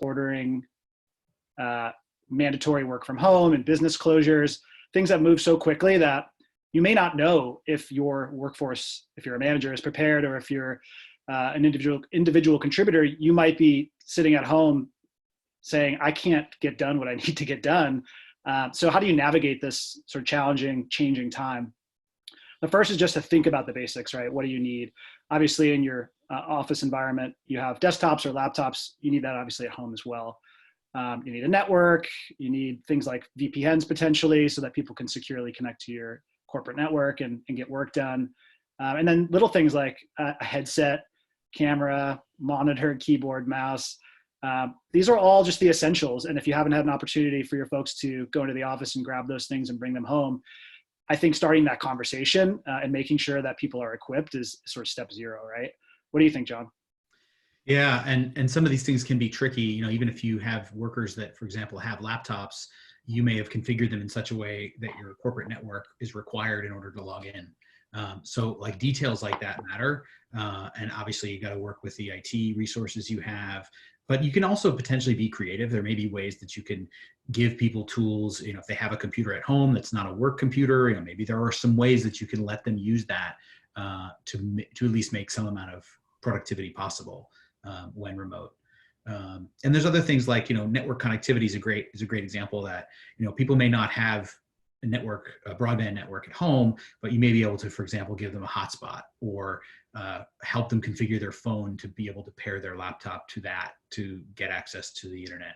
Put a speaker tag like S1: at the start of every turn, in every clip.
S1: ordering mandatory work from home and business closures, things that move so quickly that you may not know if your workforce, if you're a manager, is prepared, or if you're an individual contributor, you might be sitting at home saying, I can't get done what I need to get done. So how do you navigate this sort of challenging, changing time? The first is just to think about the basics, right? What do you need? Obviously, in your office environment, you have desktops or laptops. You need that obviously at home as well. You need a network. You need things like VPNs potentially, so that people can securely connect to your corporate network and get work done. And then little things like a headset, camera, monitor, keyboard, mouse. These are all just the essentials. And if you haven't had an opportunity for your folks to go into the office and grab those things and bring them home, I think starting that conversation and making sure that people are equipped is sort of step zero, right? What do you think, John?
S2: Yeah, and some of these things can be tricky. You know, even if you have workers that, for example, have laptops, you may have configured them in such a way that your corporate network is required in order to log in. So like details like that matter. And obviously you got to work with the IT resources you have, but you can also potentially be creative. There may be ways that you can give people tools, you know, if they have a computer at home that's not a work computer, you know, maybe there are some ways that you can let them use that to at least make some amount of productivity possible when remote. And there's other things like, you know, network connectivity is a great example of that. You know, people may not have a broadband network at home, but you may be able to, for example, give them a hotspot or help them configure their phone to be able to pair their laptop to that to get access to the internet.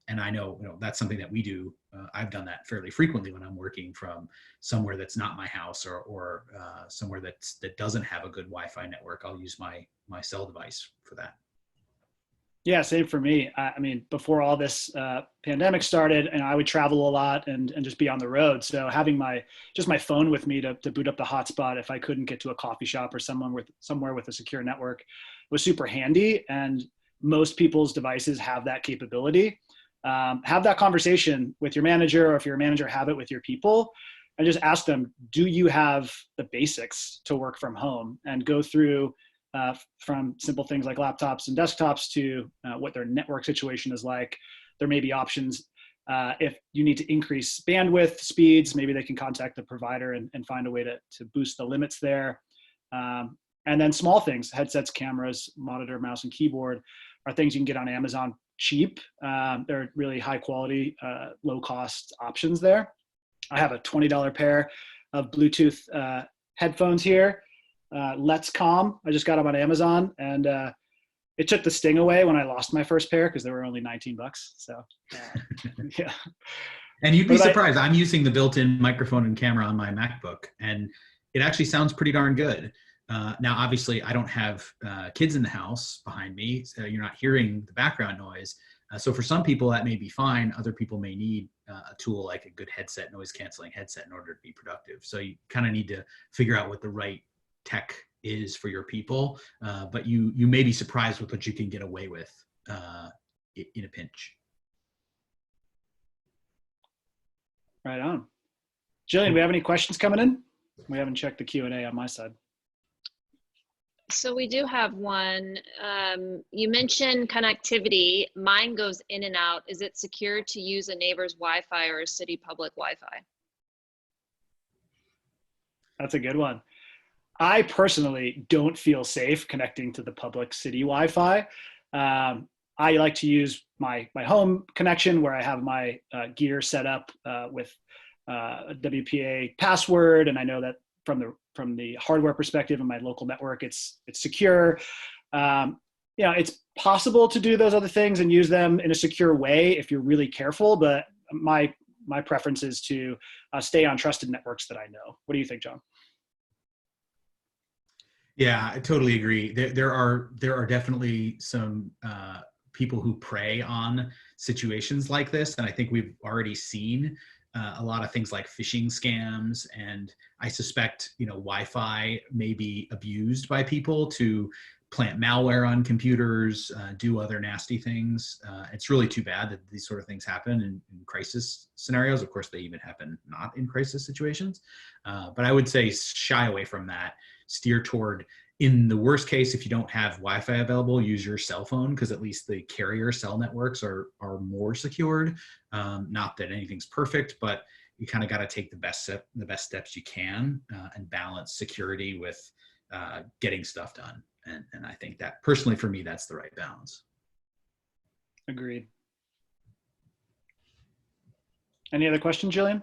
S2: And I know, you know, that's something that we do. I've done that fairly frequently when I'm working from somewhere that's not my house or somewhere that doesn't have a good Wi-Fi network. I'll use my cell device for that.
S1: Yeah, same for me. I mean, before all this pandemic started, and I would travel a lot and just be on the road. So having my phone with me to boot up the hotspot if I couldn't get to a coffee shop or somewhere with a secure network was super handy. And most people's devices have that capability. Have that conversation with your manager, or if you're a manager, have it with your people, and just ask them, do you have the basics to work from home? And go through from simple things like laptops and desktops to what their network situation is like. There may be options. If you need to increase bandwidth speeds, maybe they can contact the provider and find a way to boost the limits there. And then small things, headsets, cameras, monitor, mouse, and keyboard are things you can get on Amazon cheap. They're really high quality, low cost options there. I have a $20 pair of Bluetooth headphones here. Let's Calm. I just got them on Amazon, and it took the sting away when I lost my first pair because they were only $19. So yeah.
S2: And you'd be surprised. I'm using the built-in microphone and camera on my MacBook, and it actually sounds pretty darn good. Now, obviously, I don't have kids in the house behind me, so you're not hearing the background noise. So for some people, that may be fine. Other people may need a tool like a good headset, noise-canceling headset, in order to be productive. So you kind of need to figure out what the right tech is for your people, but you may be surprised with what you can get away with in a pinch.
S1: Right on. Jillian, we have any questions coming in? We haven't checked the Q&A on my side.
S3: So we do have one. You mentioned connectivity. Mine goes in and out. Is it secure to use a neighbor's Wi-Fi or a city public Wi-Fi?
S1: That's a good one. I personally don't feel safe connecting to the public city Wi-Fi. I like to use my home connection where I have my gear set up with a WPA password, and I know that from the hardware perspective in my local network, it's secure. You know, it's possible to do those other things and use them in a secure way if you're really careful, but my preference is to stay on trusted networks that I know. What do you think, John?
S2: Yeah, I totally agree. There are definitely some people who prey on situations like this, and I think we've already seen a lot of things like phishing scams, and I suspect, you know, Wi-Fi may be abused by people to plant malware on computers, do other nasty things. It's really too bad that these sort of things happen in crisis scenarios. Of course, they even happen not in crisis situations, but I would say shy away from that. Steer toward In the worst case, if you don't have Wi-Fi available, use your cell phone, because at least the carrier cell networks are more secured. Not that anything's perfect, but you kind of got to take the best steps you can and balance security with getting stuff done. And I think that personally for me, that's the right balance.
S1: Agreed. Any other questions, Jillian?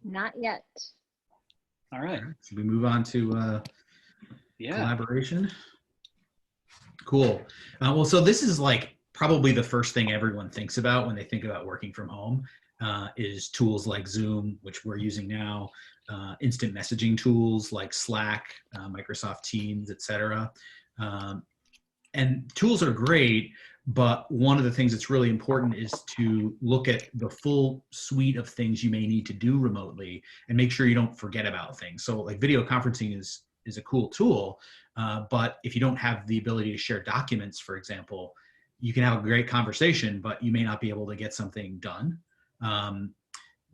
S3: Not yet.
S1: All right.
S2: So we move on to collaboration. Cool. Well, so this is like probably the first thing everyone thinks about when they think about working from home is tools like Zoom, which we're using now, instant messaging tools like Slack, Microsoft Teams, etc. And tools are great, but one of the things that's really important is to look at the full suite of things you may need to do remotely and make sure you don't forget about things. So like video conferencing is a cool tool, but if you don't have the ability to share documents, for example, you can have a great conversation, but you may not be able to get something done.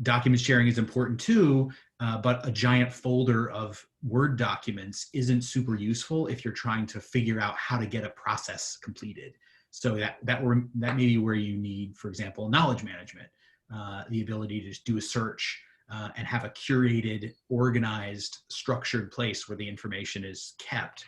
S2: Document sharing is important too, but a giant folder of Word documents isn't super useful if you're trying to figure out how to get a process completed. So that may be where you need, for example, knowledge management, the ability to just do a search and have a curated, organized, structured place where the information is kept.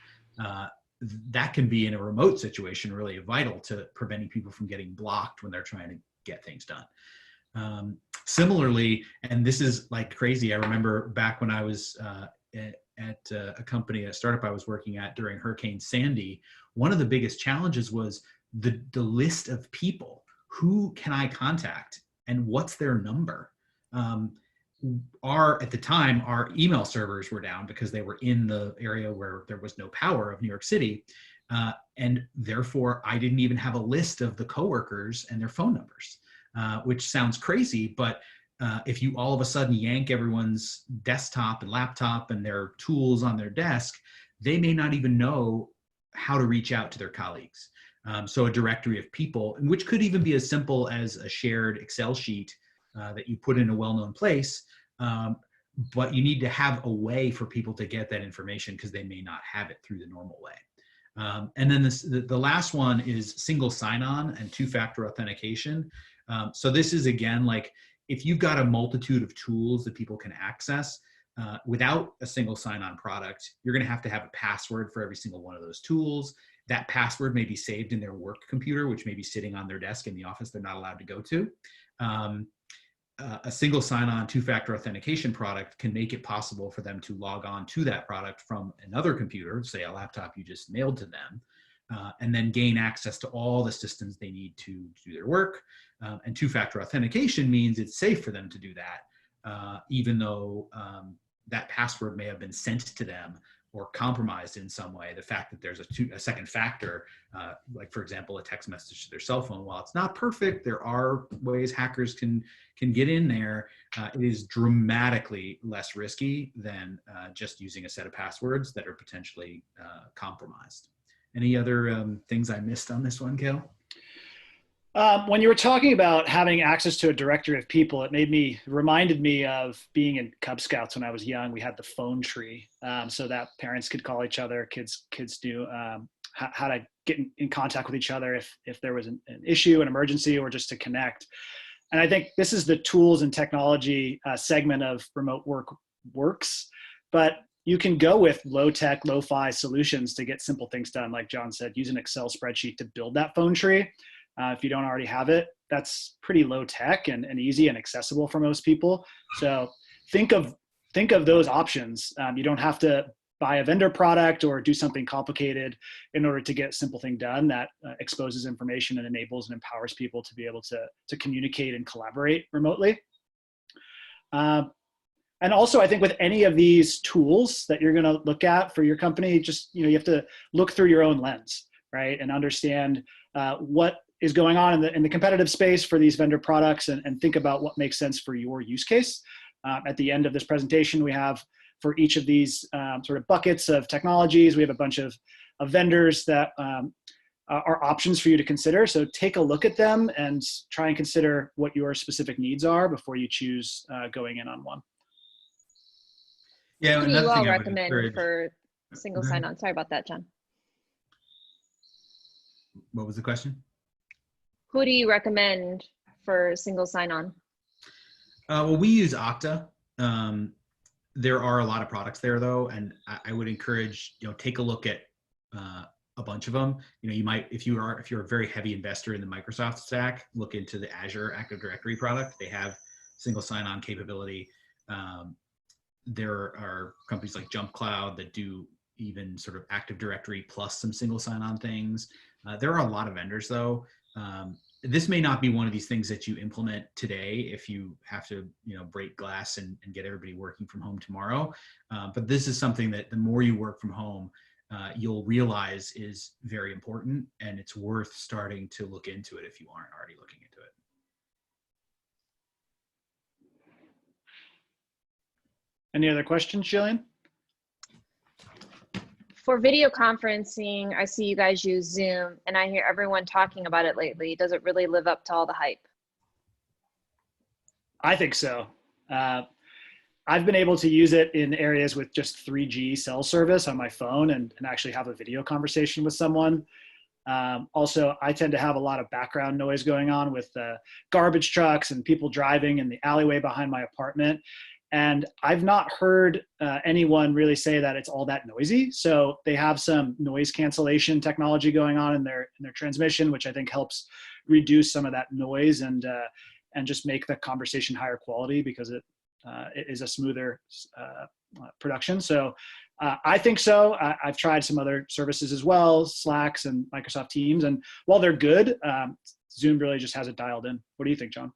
S2: That can be in a remote situation really vital to preventing people from getting blocked when they're trying to get things done. Similarly, and this is like crazy, I remember back when I was at a company, a startup I was working at during Hurricane Sandy, one of the biggest challenges was the list of people. Who can I contact and what's their number? At the time, our email servers were down because they were in the area where there was no power of New York City. And therefore, I didn't even have a list of the coworkers and their phone numbers, which sounds crazy, but if you all of a sudden yank everyone's desktop and laptop and their tools on their desk, they may not even know how to reach out to their colleagues. So a directory of people, which could even be as simple as a shared Excel sheet that you put in a well-known place, but you need to have a way for people to get that information because they may not have it through the normal way. And then the last one is single sign-on and two-factor authentication. So this is, again, like if you've got a multitude of tools that people can access, without a single sign-on product, you're going to have a password for every single one of those tools. That password may be saved in their work computer, which may be sitting on their desk in the office they're not allowed to go to. A single sign-on two-factor authentication product can make it possible for them to log on to that product from another computer, say a laptop you just mailed to them, and then gain access to all the systems they need to do their work. And two-factor authentication means it's safe for them to do that, even though that password may have been sent to them or compromised in some way. The fact that there's a second factor, like for example, a text message to their cell phone, while it's not perfect, there are ways hackers can get in there. It is dramatically less risky than just using a set of passwords that are potentially compromised. Any other things I missed on this one, Kale?
S1: When you were talking about having access to a directory of people, it reminded me of being in Cub Scouts when I was young. We had the phone tree, so that parents could call each other, kids knew how to get in contact with each other if there was an issue, an emergency, or just to connect. And I think this is the tools and technology segment of remote works, but you can go with low-tech, lo-fi solutions to get simple things done. Like John said, use an Excel spreadsheet to build that phone tree. If you don't already have it, that's pretty low tech and easy and accessible for most people. So think of those options. You don't have to buy a vendor product or do something complicated in order to get a simple thing done that exposes information and enables and empowers people to be able to communicate and collaborate remotely. And also, I think with any of these tools that you're going to look at for your company, just you have to look through your own lens, right, and understand what is going on in the competitive space for these vendor products and think about what makes sense for your use case. At the end of this presentation, we have for each of these sort of buckets of technologies, we have a bunch of vendors that are options for you to consider. So take a look at them and try and consider what your specific needs are before you choose going in on one.
S2: Yeah,
S3: What do you all recommend for single sign-on? Sorry about that, John.
S2: What was the question?
S3: Who do you recommend for single sign-on?
S2: Well, we use Okta. There are a lot of products there though, and I would encourage, take a look at a bunch of them. You might, if you're a very heavy investor in the Microsoft stack, look into the Azure Active Directory product. They have single sign-on capability. There are companies like Jump Cloud that do even sort of Active Directory plus some single sign-on things. There are a lot of vendors though. This may not be one of these things that you implement today if you have to, break glass and get everybody working from home tomorrow. But this is something that the more you work from home, you'll realize is very important, and it's worth starting to look into it if you aren't already looking into it.
S1: Any other questions, Jillian?
S3: For video conferencing, I see you guys use Zoom, and I hear everyone talking about it lately. Does it really live up to all the hype?
S1: I think so. I've been able to use it in areas with just 3G cell service on my phone and actually have a video conversation with someone. Also, I tend to have a lot of background noise going on with garbage trucks and people driving in the alleyway behind my apartment. And I've not heard anyone really say that it's all that noisy. So they have some noise cancellation technology going on in their transmission, which I think helps reduce some of that noise and just make the conversation higher quality because it is a smoother production. So I think so. I've tried some other services as well, Slacks and Microsoft Teams, and while they're good, Zoom really just has it dialed in. What do you think, John?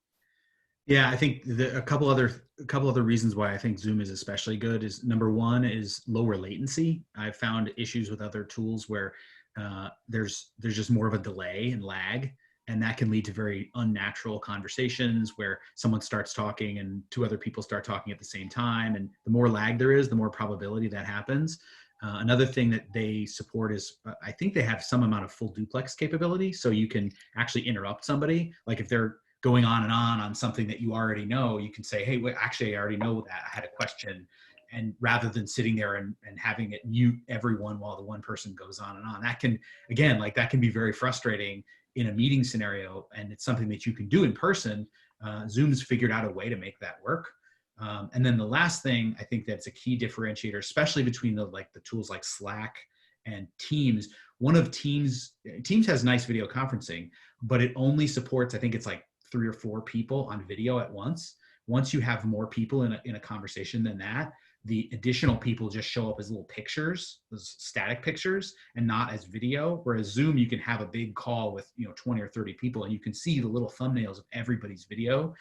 S2: Yeah, I think a couple other reasons why I think Zoom is especially good is, number one is lower latency. I've found issues with other tools where there's just more of a delay and lag, and that can lead to very unnatural conversations where someone starts talking and two other people start talking at the same time, and the more lag there is, the more probability that happens. Another thing that they support is, I think they have some amount of full duplex capability, so you can actually interrupt somebody. Like if they're going on something that you already know, you can say, hey, wait, actually, I already know that. I had a question. And rather than sitting there and having it mute everyone while the one person goes on and on, that can, again, that can be very frustrating in a meeting scenario. And it's something that you can do in person. Zoom's figured out a way to make that work. And then the last thing, I think that's a key differentiator, especially between the tools like Slack and Teams. One of Teams has nice video conferencing, but it only supports, I think it's 3 or 4 people on video at once. Once you have more people in a conversation than that, the additional people just show up as little pictures, those static pictures, and not as video. Whereas Zoom, you can have a big call with 20 or 30 people, and you can see the little thumbnails of everybody's video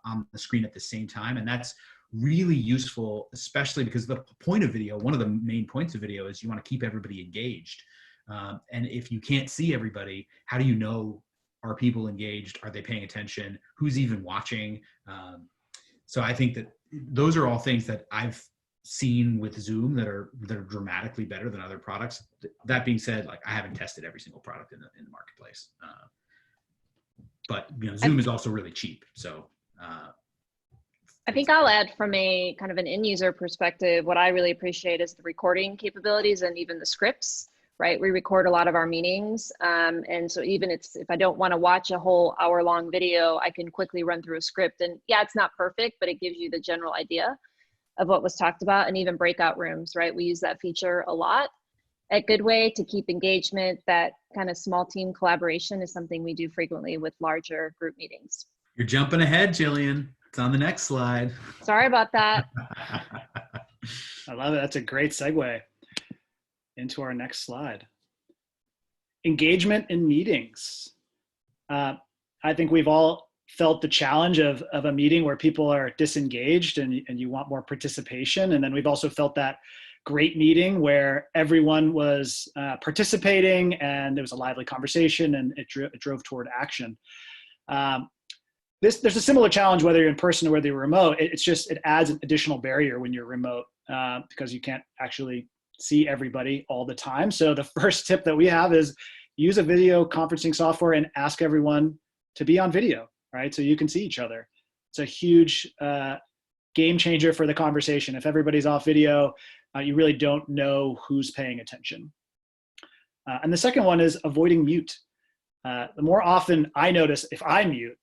S2: on the screen at the same time. And that's really useful, especially because the point of video, one of the main points of video is you want to keep everybody engaged. And if you can't see everybody, how do you know, are people engaged? Are they paying attention? Who's even watching? So I think that those are all things that I've seen with Zoom that are dramatically better than other products. That being said, I haven't tested every single product in the marketplace. But Zoom is also really cheap. So
S3: I think I'll add from a kind of an end user perspective, what I really appreciate is the recording capabilities and even the scripts. Right, we record a lot of our meetings, and so even if I don't want to watch a whole hour-long video, I can quickly run through a script. And yeah, it's not perfect, but it gives you the general idea of what was talked about. And even breakout rooms, right? We use that feature a lot at Goodway to keep engagement. That kind of small team collaboration is something we do frequently with larger group meetings.
S2: You're jumping ahead, Jillian. It's on the next slide.
S3: Sorry about that.
S1: I love it. That's a great segue into our next slide. Engagement in meetings. I think we've all felt the challenge of a meeting where people are disengaged and you want more participation. And then we've also felt that great meeting where everyone was participating and there was a lively conversation and it drove toward action. There's a similar challenge whether you're in person or whether you're remote. It adds an additional barrier when you're remote because you can't actually see everybody all the time. So the first tip that we have is use a video conferencing software and ask everyone to be on video, right? So you can see each other. It's a huge game changer for the conversation. If everybody's off video, you really don't know who's paying attention. And the second one is avoiding mute. The more often I notice if I mute,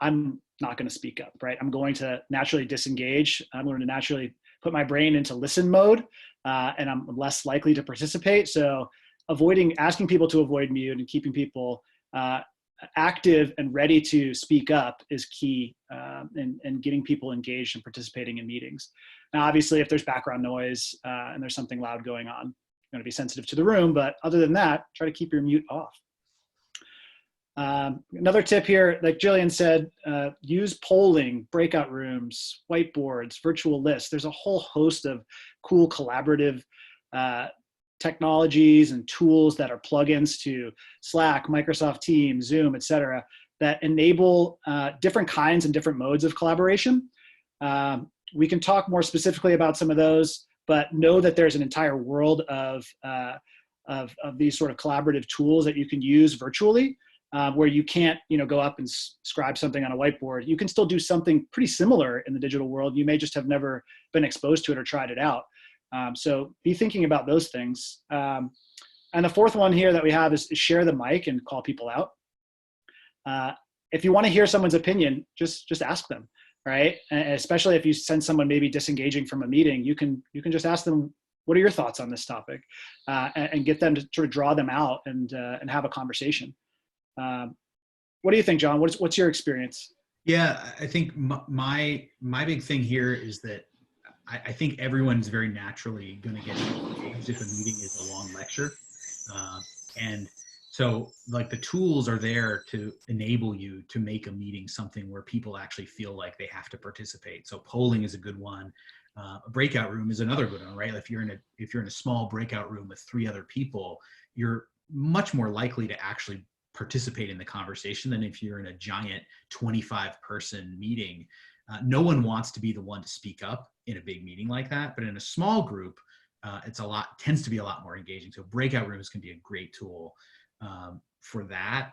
S1: I'm not going to speak up, right? I'm going to naturally disengage. I'm going to naturally put my brain into listen mode, and I'm less likely to participate. So asking people to avoid mute and keeping people active and ready to speak up is key in getting people engaged and participating in meetings. Now, obviously, if there's background noise and there's something loud going on, you're going to be sensitive to the room. But other than that, try to keep your mute off. Another tip here, like Jillian said, use polling, breakout rooms, whiteboards, virtual lists. There's a whole host of cool collaborative technologies and tools that are plugins to Slack, Microsoft Teams, Zoom, et cetera, that enable different kinds and different modes of collaboration. We can talk more specifically about some of those, but know that there's an entire world of these sort of collaborative tools that you can use virtually. Where you can't, go up and scribe something on a whiteboard. You can still do something pretty similar in the digital world. You may just have never been exposed to it or tried it out. So be thinking about those things. And the fourth one here that we have is share the mic and call people out. If you want to hear someone's opinion, just ask them, right? And especially if you send someone maybe disengaging from a meeting, you can just ask them, what are your thoughts on this topic? And get them to sort of draw them out and have a conversation. What do you think, John? What's your experience?
S2: Yeah, I think my big thing here is that I think everyone's very naturally going to get engaged if a meeting is a long lecture. And so like the tools are there to enable you to make a meeting something where people actually feel like they have to participate. So polling is a good one. A breakout room is another good one, right? If you're in a small breakout room with 3 other people, you're much more likely to actually participate in the conversation than if you're in a giant 25-person meeting. No one wants to be the one to speak up in a big meeting like that, but in a small group, tends to be a lot more engaging. So breakout rooms can be a great tool for that.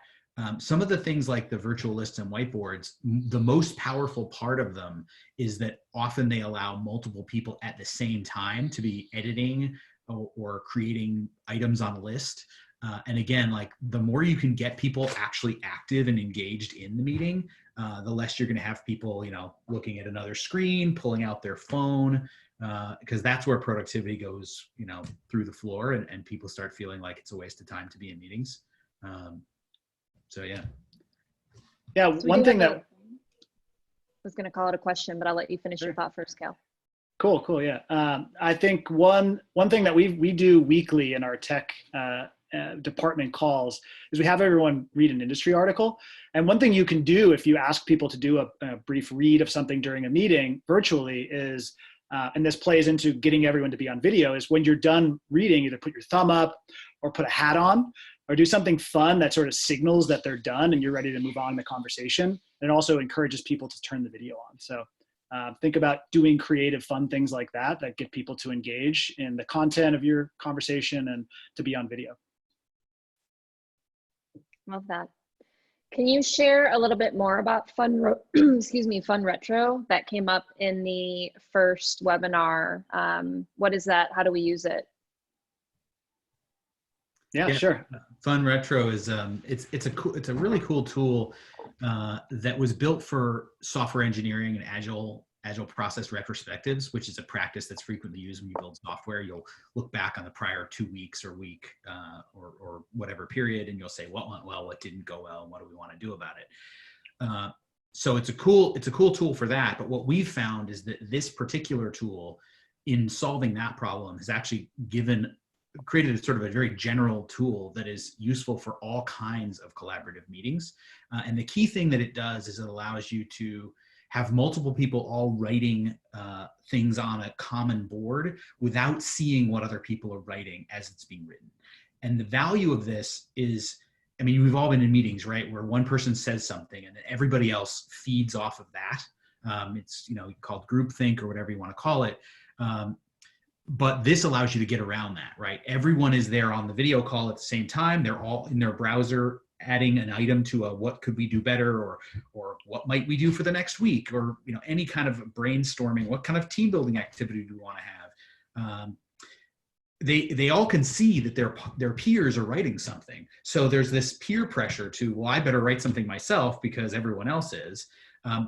S2: Some of the things like the virtual lists and whiteboards, the most powerful part of them is that often they allow multiple people at the same time to be editing or creating items on a list. And again, like the more you can get people actually active and engaged in the meeting, the less you're going to have people, looking at another screen, pulling out their phone, because that's where productivity goes, through the floor, and people start feeling like it's a waste of time to be in meetings. So yeah.
S3: Yeah, so one thing that I was going to call it a question, but I'll let you finish your thought first, Cal.
S1: Cool. Yeah. I think one thing that we do weekly in our tech department calls is we have everyone read an industry article. And one thing you can do if you ask people to do a brief read of something during a meeting virtually is, and this plays into getting everyone to be on video, is when you're done reading, either put your thumb up or put a hat on or do something fun that sort of signals that they're done and you're ready to move on in the conversation. And it also encourages people to turn the video on. So think about doing creative, fun things like that get people to engage in the content of your conversation and to be on video.
S3: Love that. Can you share a little bit more about Fun Retro that came up in the first webinar? What is that? How do we use it?
S1: Yeah, sure.
S2: Fun Retro is it's a really cool tool that was built for software engineering and agile process retrospectives, which is a practice that's frequently used when you build software. You'll look back on the prior 2 weeks or week or whatever period, and you'll say what went well, what didn't go well, and what do we want to do about it. So it's a cool tool for that. But what we've found is that this particular tool, in solving that problem, has actually created a sort of a very general tool that is useful for all kinds of collaborative meetings. And the key thing that it does is it allows you to have multiple people all writing things on a common board without seeing what other people are writing as it's being written. And the value of this is, I mean, we've all been in meetings, right, where one person says something and then everybody else feeds off of that. It's called groupthink or whatever you want to call it. But this allows you to get around that, right? Everyone is there on the video call at the same time. They're all in their browser adding an item to a what could we do better, or what might we do for the next week, or any kind of brainstorming, what kind of team building activity do we want to they all can see that their peers are writing something. So there's this peer pressure to, well, I better write something myself because everyone else is.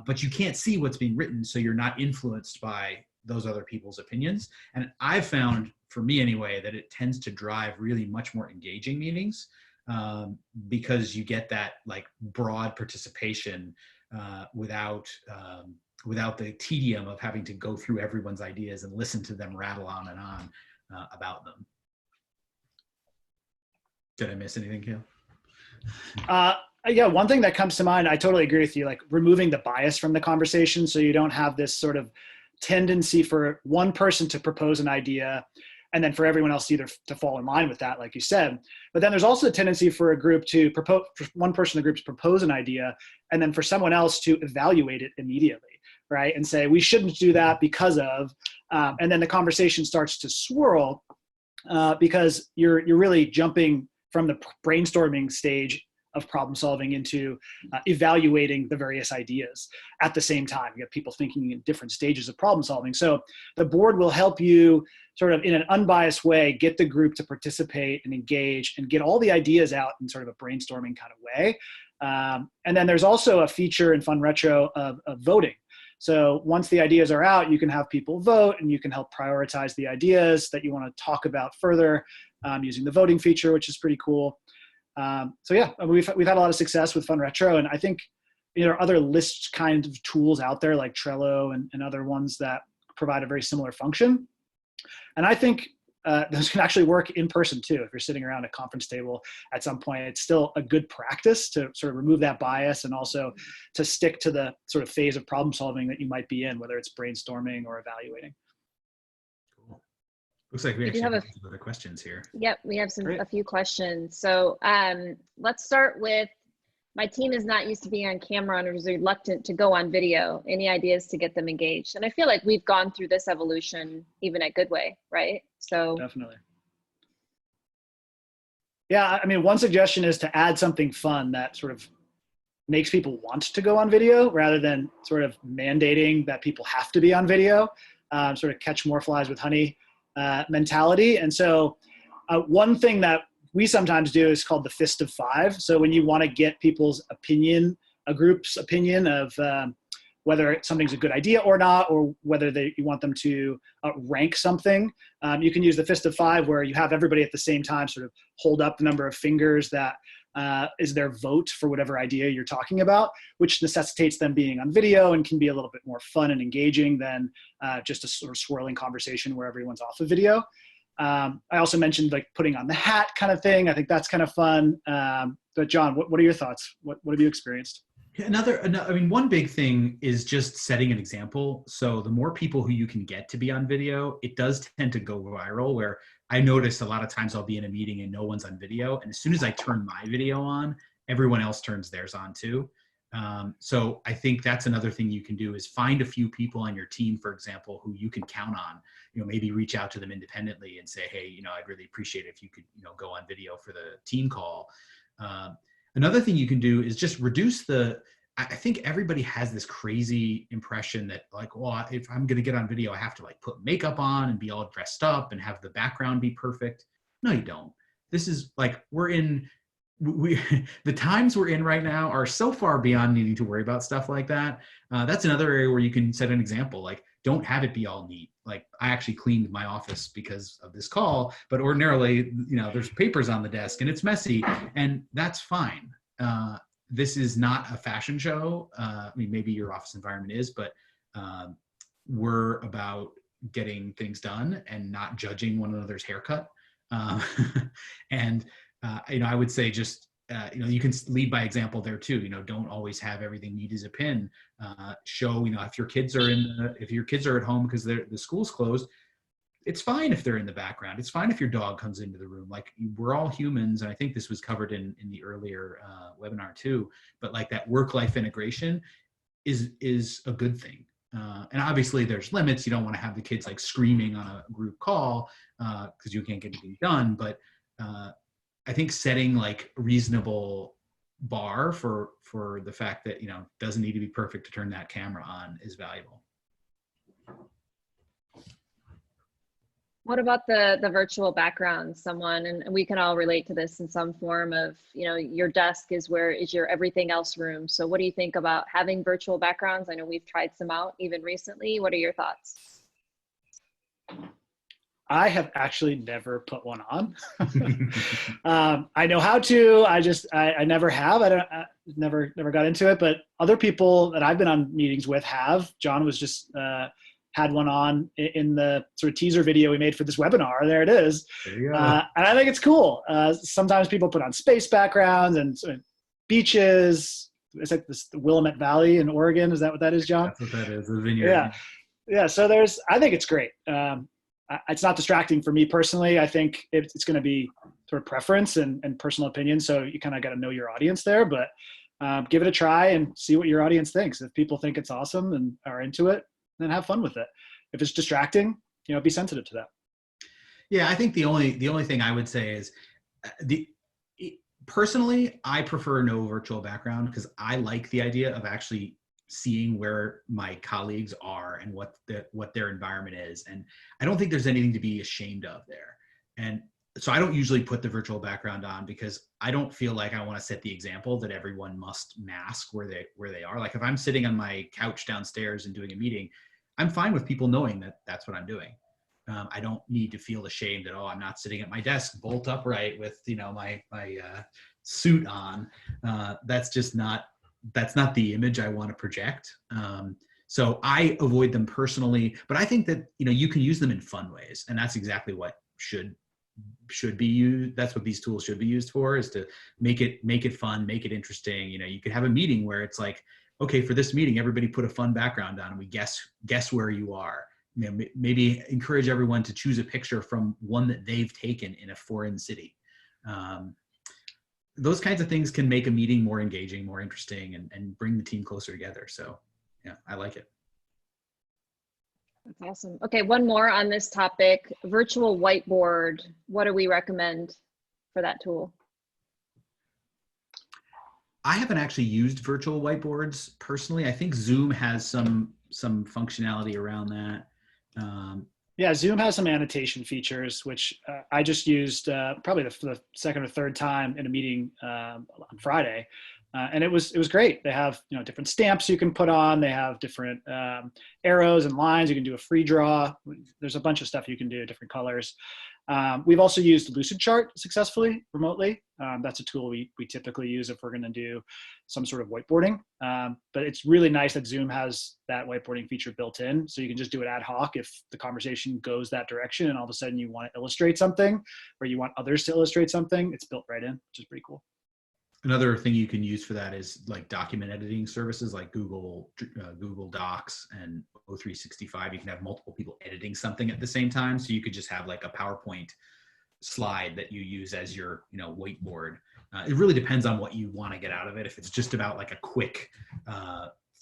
S2: But you can't see what's being written, so you're not influenced by those other people's opinions. And I've found, for me anyway, that it tends to drive really much more engaging meetings, because you get that like broad participation without the tedium of having to go through everyone's ideas and listen to them rattle on and on about them. Did I miss anything, Kale?
S1: Yeah, one thing that comes to mind, I totally agree with you, like removing the bias from the conversation so you don't have this sort of tendency for one person to propose an idea and then for everyone else either to fall in line with that, like you said. But then there's also a tendency for a group to propose, for one person in the group to propose an idea, and then for someone else to evaluate it immediately, right? And say, we shouldn't do that because of, and then the conversation starts to swirl because you're really jumping from the brainstorming stage of problem solving into evaluating the various ideas at the same time. You have people thinking in different stages of problem solving. So the board will help you sort of in an unbiased way, get the group to participate and engage and get all the ideas out in sort of a brainstorming kind of way. And then there's also a feature in Fun Retro of voting. So once the ideas are out, you can have people vote and you can help prioritize the ideas that you want to talk about further using the voting feature, which is pretty cool. So yeah, we've had a lot of success with Fun Retro, and I think there are other list kind of tools out there like Trello and other ones that provide a very similar function. And I think those can actually work in person too. If you're sitting around a conference table at some point, it's still a good practice to sort of remove that bias and also to stick to the sort of phase of problem solving that you might be in, whether it's brainstorming or evaluating.
S2: Cool. Looks like we actually have a few other questions here.
S3: Yep, we have a few questions. So let's start with, my team is not used to being on camera and is reluctant to go on video. Any ideas to get them engaged? And I feel like we've gone through this evolution even at Goodway, right? So
S1: definitely. Yeah, I mean, one suggestion is to add something fun that sort of makes people want to go on video rather than sort of mandating that people have to be on video, sort of catch more flies with honey mentality. And so one thing that we sometimes do is called the Fist of Five. So when you want to get people's opinion, a group's opinion of whether something's a good idea or not, or whether you want them to rank something, you can use the Fist of Five where you have everybody at the same time sort of hold up the number of fingers that is their vote for whatever idea you're talking about, which necessitates them being on video and can be a little bit more fun and engaging than just a sort of swirling conversation where everyone's off of video. I also mentioned like putting on the hat kind of thing. I think that's kind of fun. But John, what are your thoughts? What have you experienced?
S2: I mean, one big thing is just setting an example. So the more people who you can get to be on video, it does tend to go viral, where I notice a lot of times I'll be in a meeting and no one's on video. And as soon as I turn my video on, everyone else turns theirs on too. So I think that's another thing you can do is find a few people on your team, for example, who you can count on, maybe reach out to them independently and say, hey, I'd really appreciate it if you could, go on video for the team call. Another thing you can do is just reduce I think everybody has this crazy impression that like, well, if I'm going to get on video, I have to like put makeup on and be all dressed up and have the background be perfect. No, you don't. This is like, the times we're in right now are so far beyond needing to worry about stuff like that. That's another area where you can set an example, like don't have it be all neat. Like I actually cleaned my office because of this call, but ordinarily, there's papers on the desk and it's messy, and that's fine. This is not a fashion show. I mean, maybe your office environment is, but we're about getting things done and not judging one another's haircut. And I would say just, you can lead by example there too. Don't always have everything neat as a pin. Show, if your kids are at home because the school's closed, it's fine if they're in the background. It's fine if your dog comes into the room. Like we're all humans. And I think this was covered in the earlier webinar too, but like that work-life integration is a good thing. And obviously there's limits. You don't want to have the kids like screaming on a group call because you can't get anything done. But I think setting like a reasonable bar for the fact that, doesn't need to be perfect to turn that camera on is valuable.
S3: What about the virtual background? Someone, and we can all relate to this in some form of, you know, your desk is where is your everything else room. So what do you think about having virtual backgrounds? I know we've tried some out even recently. What are your thoughts?
S1: I have actually never put one on. I know how to. I never have. I never got into it. But other people that I've been on meetings with have. John was just had one on in the sort of teaser video we made for this webinar. There it is.
S2: There you go.
S1: And I think it's cool. Sometimes people put on space backgrounds and sort of beaches. It's like this the Willamette Valley in Oregon. Is that what that is, John?
S2: That's what that is. The vineyard.
S1: Yeah. Yeah. So I think it's great. It's not distracting for me personally. I think it's going to be sort of preference and personal opinion. So you kind of got to know your audience there, but give it a try and see what your audience thinks. If people think it's awesome and are into it, then have fun with it. If it's distracting, be sensitive to that.
S2: Yeah, I think the only thing I would say is personally, I prefer no virtual background because I like the idea of actually seeing where my colleagues are and what their environment is. And I don't think there's anything to be ashamed of there. And so I don't usually put the virtual background on because I don't feel like I want to set the example that everyone must mask where they are. Like if I'm sitting on my couch downstairs and doing a meeting, I'm fine with people knowing that that's what I'm doing. I don't need to feel ashamed that, I'm not sitting at my desk bolt upright with, my suit on. That's not the image I want to project. So I avoid them personally, but I think that, you can use them in fun ways. And that's exactly what should be used. That's what these tools should be used for, is to make it fun, make it interesting. You could have a meeting where it's like, okay, for this meeting, everybody put a fun background on and we guess where you are. Maybe encourage everyone to choose a picture from one that they've taken in a foreign city. Those kinds of things can make a meeting more engaging, more interesting, and bring the team closer together. So yeah, I like it.
S3: That's awesome. Okay, one more on this topic, virtual whiteboard. What do we recommend for that tool?
S2: I haven't actually used virtual whiteboards personally. I think Zoom has some functionality around that.
S1: Yeah, Zoom has some annotation features, which I just used probably for the second or third time in a meeting on Friday, and it was great. They have different stamps you can put on. They have different arrows and lines. You can do a free draw. There's a bunch of stuff you can do, different colors. We've also used Lucidchart successfully remotely. That's a tool we typically use if we're going to do some sort of whiteboarding. But it's really nice that Zoom has that whiteboarding feature built in. So you can just do it ad hoc if the conversation goes that direction and all of a sudden you want to illustrate something or you want others to illustrate something. It's built right in, which is pretty cool.
S2: Another thing you can use for that is like document editing services like Google Docs and O365. You can have multiple people editing something at the same time. So you could just have like a PowerPoint slide that you use as your whiteboard. It really depends on what you want to get out of it. If it's just about like a quick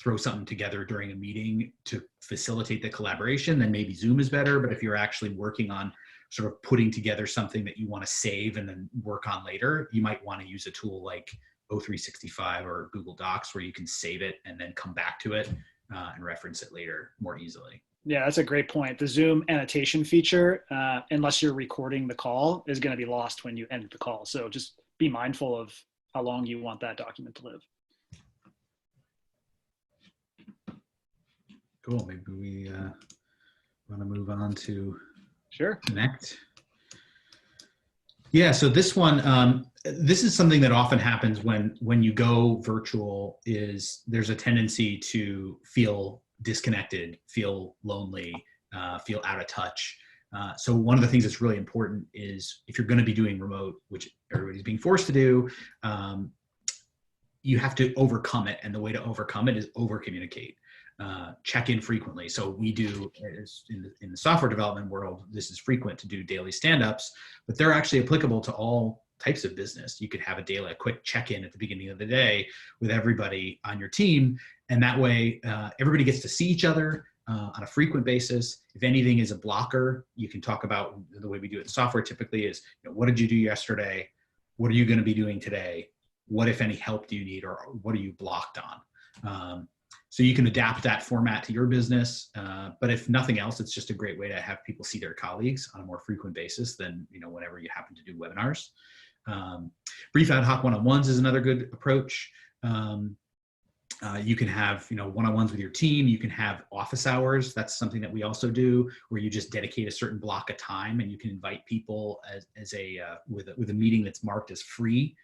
S2: throw something together during a meeting to facilitate the collaboration, then maybe Zoom is better. But if you're actually working on sort of putting together something that you want to save and then work on later, you might want to use a tool like O365 or Google Docs where you can save it and then come back to it and reference it later more easily.
S1: Yeah, that's a great point. The Zoom annotation feature, unless you're recording the call, is going to be lost when you end the call. So just be mindful of how long you want that document to live.
S2: Cool. Maybe we want to move on to
S1: Sure.
S2: Connect. Yeah, so this one, this is something that often happens when you go virtual. Is there's a tendency to feel disconnected, feel lonely, feel out of touch. So one of the things that's really important is if you're going to be doing remote, which everybody's being forced to do, you have to overcome it. And the way to overcome it is over-communicate. Check in frequently. So we do in the software development world, this is frequent to do daily stand-ups, but they're actually applicable to all types of business. You could have a quick check-in at the beginning of the day with everybody on your team. And that way everybody gets to see each other on a frequent basis. If anything is a blocker, you can talk about the way we do it in software typically is, what did you do yesterday? What are you going to be doing today? What, if any, help do you need, or what are you blocked on? So you can adapt that format to your business. But if nothing else, it's just a great way to have people see their colleagues on a more frequent basis than, whenever you happen to do webinars. Brief ad hoc one-on-ones is another good approach. You can have, one-on-ones with your team. You can have office hours. That's something that we also do, where you just dedicate a certain block of time, and you can invite people with a meeting that's marked as free.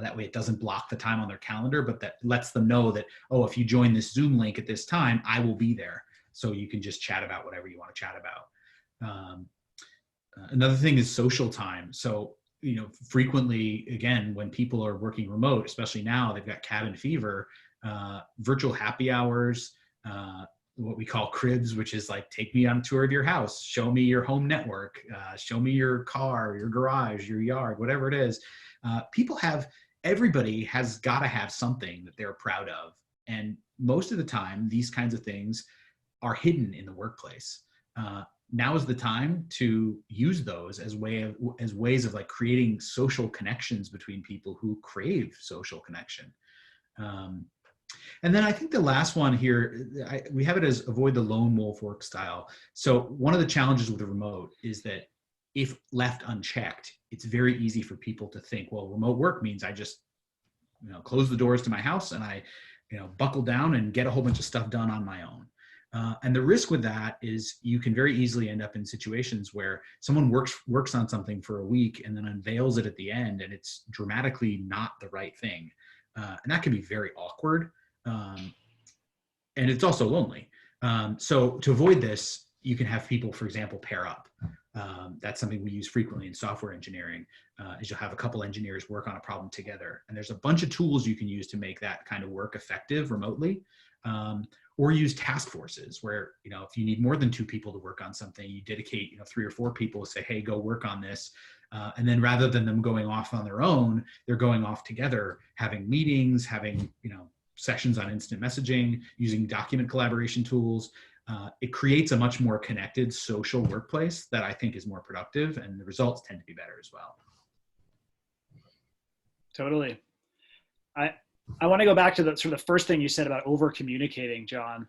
S2: That way it doesn't block the time on their calendar, but that lets them know that, oh, if you join this Zoom link at this time, I will be there. So you can just chat about whatever you want to chat about. Another thing is social time. So, frequently, again, when people are working remote, especially now, they've got cabin fever, virtual happy hours, what we call cribs, which is like, take me on a tour of your house, show me your home network, show me your car, your garage, your yard, whatever it is. Everybody has got to have something that they're proud of. And most of the time, these kinds of things are hidden in the workplace. Now is the time to use those as ways of like creating social connections between people who crave social connection. And then I think the last one here, we have it as avoid the lone wolf work style. So one of the challenges with the remote is that if left unchecked, it's very easy for people to think, well, remote work means I just, close the doors to my house and I, buckle down and get a whole bunch of stuff done on my own. And the risk with that is you can very easily end up in situations where someone works on something for a week and then unveils it at the end, and it's dramatically not the right thing. And that can be very awkward. And it's also lonely. So to avoid this, you can have people, for example, pair up. That's something we use frequently in software engineering, is you'll have a couple engineers work on a problem together. And there's a bunch of tools you can use to make that kind of work effective remotely. Or use task forces where, if you need more than 2 people to work on something, you dedicate, 3 or 4 people, say, hey, go work on this. And then rather than them going off on their own, they're going off together, having meetings, having, sessions on instant messaging, using document collaboration tools. It creates a much more connected social workplace that I think is more productive, and the results tend to be better as well.
S1: Totally. I want to go back to the sort of the first thing you said about over communicating, John,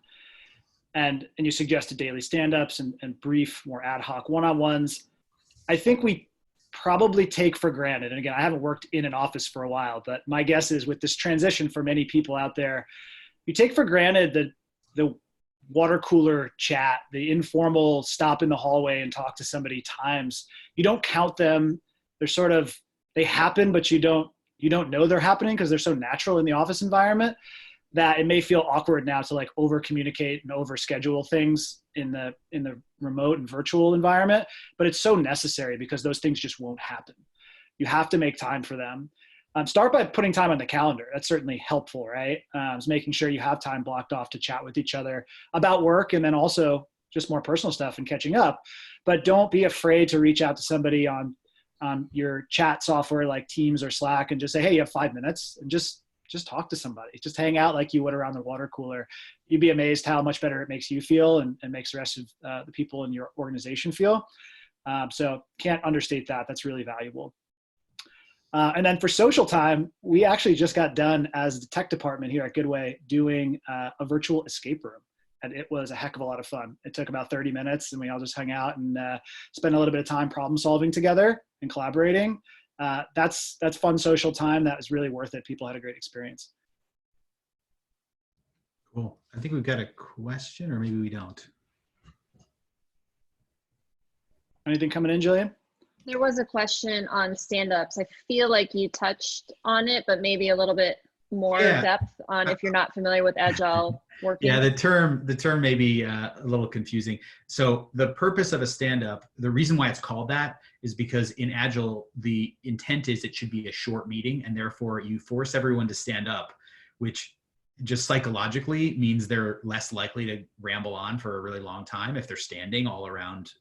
S1: and you suggested daily stand-ups and brief, more ad hoc one-on-ones. I think we probably take for granted, and again, I haven't worked in an office for a while, but my guess is with this transition for many people out there, you take for granted the water cooler chat, the informal stop in the hallway and talk to somebody times. You don't count them. They happen, but you don't know they're happening because they're so natural in the office environment that it may feel awkward now to like over communicate and over schedule things in the remote and virtual environment, but it's so necessary because those things just won't happen. You have to make time for them. Start by putting time on the calendar. That's certainly helpful, right? It's making sure you have time blocked off to chat with each other about work, and then also just more personal stuff and catching up. But don't be afraid to reach out to somebody on your chat software like Teams or Slack and just say, hey, you have 5 minutes, and just talk to somebody. Just hang out like you would around the water cooler. You'd be amazed how much better it makes you feel and makes the rest of the people in your organization feel. So can't understate that. That's really valuable. And then for social time, we actually just got done as the tech department here at Goodway doing a virtual escape room. And it was a heck of a lot of fun. It took about 30 minutes and we all just hung out and spent a little bit of time problem solving together and collaborating. That's fun social time. That was really worth it. People had a great experience.
S2: Cool. I think we've got a question, or maybe we don't.
S1: Anything coming in, Jillian?
S3: There was a question on stand-ups. I feel like you touched on it, but maybe a little bit more depth on if you're not familiar with agile working.
S2: Yeah, the term may be a little confusing. So the purpose of a stand-up, the reason why it's called that is because in agile, the intent is it should be a short meeting, and therefore you force everyone to stand up, which just psychologically means they're less likely to ramble on for a really long time if they're standing all around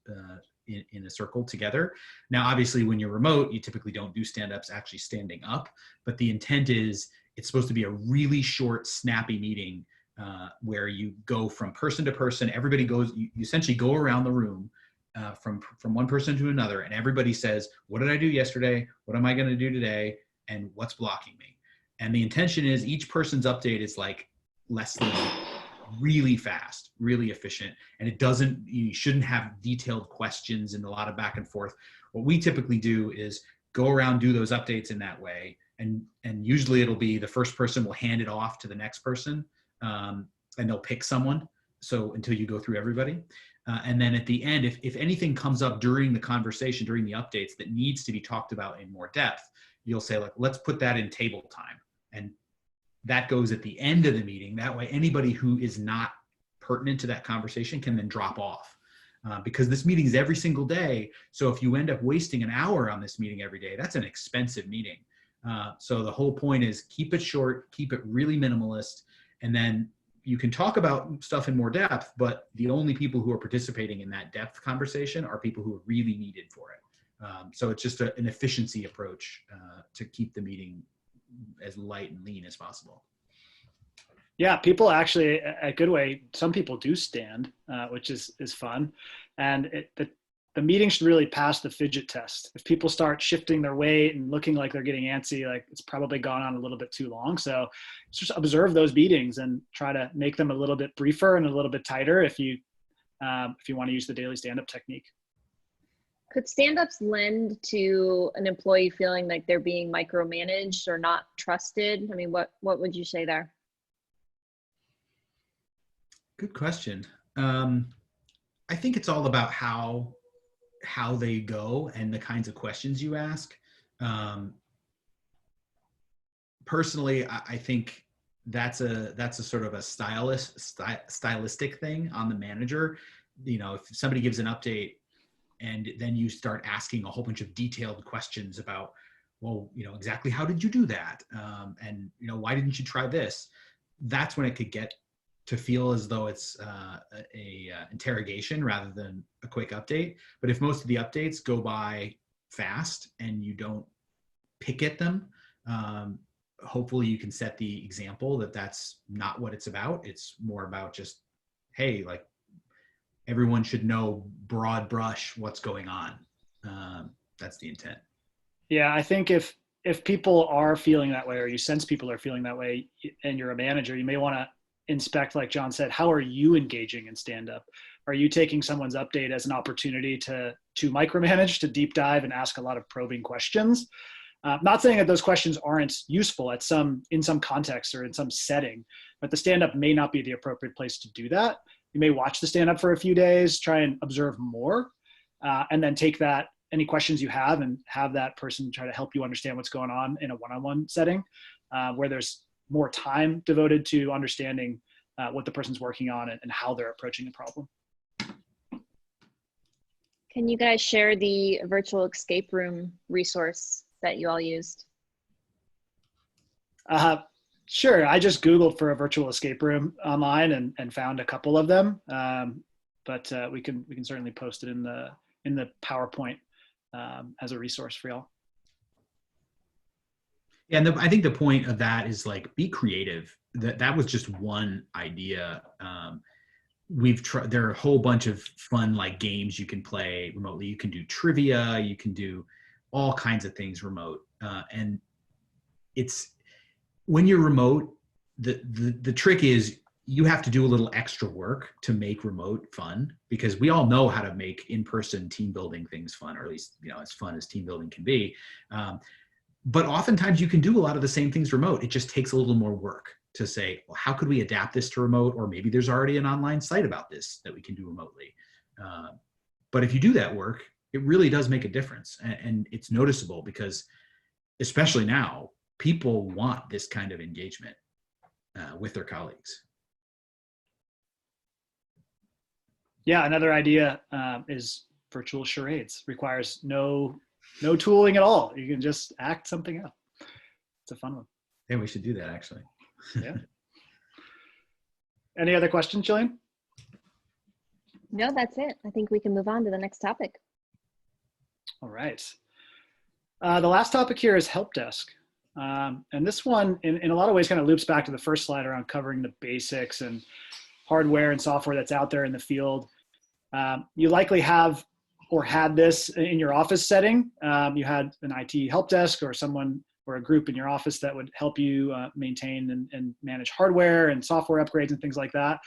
S2: in a circle together. Now, obviously, when you're remote, you typically don't do stand-ups actually standing up, but the intent is it's supposed to be a really short, snappy meeting where you go from person to person. Everybody goes, you essentially go around the room from one person to another, and everybody says, what did I do yesterday? What am I going to do today? And what's blocking me? And the intention is each person's update is like less than really fast, really efficient. And you shouldn't have detailed questions and a lot of back and forth. What we typically do is go around, do those updates in that way. And usually it'll be the first person will hand it off to the next person, and they'll pick someone. So until you go through everybody. And then at the end, if anything comes up during the conversation, during the updates that needs to be talked about in more depth, you'll say, like, let's put that in table time. And that goes at the end of the meeting. That way, anybody who is not pertinent to that conversation can then drop off. Because this meeting is every single day. So if you end up wasting an hour on this meeting every day, that's an expensive meeting. So the whole point is keep it short, keep it really minimalist, and then you can talk about stuff in more depth, but the only people who are participating in that depth conversation are people who are really needed for it. So it's just an efficiency approach to keep the meeting as light and lean as possible.
S1: Yeah, people actually at Goodway, some people do stand, which is fun. And the meeting should really pass the fidget test. If people start shifting their weight and looking like they're getting antsy, like it's probably gone on a little bit too long. So just observe those meetings and try to make them a little bit briefer and a little bit tighter if you want to use the daily stand-up technique.
S3: Could stand-ups lend to an employee feeling like they're being micromanaged or not trusted? I mean, what would you say there?
S2: Good question. I think it's all about how they go and the kinds of questions you ask. Personally, I think that's a sort of a stylistic thing on the manager. You know, if somebody gives an update and then you start asking a whole bunch of detailed questions about, well, you know, exactly how did you do that? And, you know, why didn't you try this? That's when it could get to feel as though it's a interrogation rather than a quick update. But if most of the updates go by fast and you don't pick at them, hopefully you can set the example that that's not what it's about. It's more about just, hey, like everyone should know broad brush what's going on. That's the intent.
S1: Yeah, I think if people are feeling that way, or you sense people are feeling that way and you're a manager, you may want to inspect, like John said, how are you engaging in stand-up? Are you taking someone's update as an opportunity to micromanage, to deep dive and ask a lot of probing questions? Not saying that those questions aren't useful in some context or in some setting, but the stand-up may not be the appropriate place to do that. You may watch the stand-up for a few days, try and observe more, and then take any questions you have and have that person try to help you understand what's going on in a one-on-one setting, where there's more time devoted to understanding what the person's working on and how they're approaching the problem.
S3: Can you guys share the virtual escape room resource that you all used?
S1: Sure. I just Googled for a virtual escape room online and found a couple of them. But we can certainly post it in the PowerPoint as a resource for y'all.
S2: Yeah, and I think the point of that is, like, be creative. That was just one idea. There are a whole bunch of fun, like, games you can play remotely. You can do trivia, you can do all kinds of things remote. And it's, when you're remote, the trick is you have to do a little extra work to make remote fun, because we all know how to make in-person team building things fun, or at least, you know, as fun as team building can be. But oftentimes you can do a lot of the same things remote. It just takes a little more work to say, well, how could we adapt this to remote? Or maybe there's already an online site about this that we can do remotely. But if you do that work, it really does make a difference. And it's noticeable, because especially now, people want this kind of engagement with their colleagues.
S1: Yeah, another idea is virtual charades. Requires no tooling at all. You can just act something up. It's a fun one.
S2: Yeah, we should do that, actually.
S1: Yeah. Any other questions, Jillian?
S3: No, that's it. I think we can move on to the next topic.
S1: All right. The last topic here is help desk. And this one, in a lot of ways, kind of loops back to the first slide around covering the basics and hardware and software that's out there in the field. You likely have or had this in your office setting. You had an IT help desk or someone or a group in your office that would help you maintain and manage hardware and software upgrades and things like that.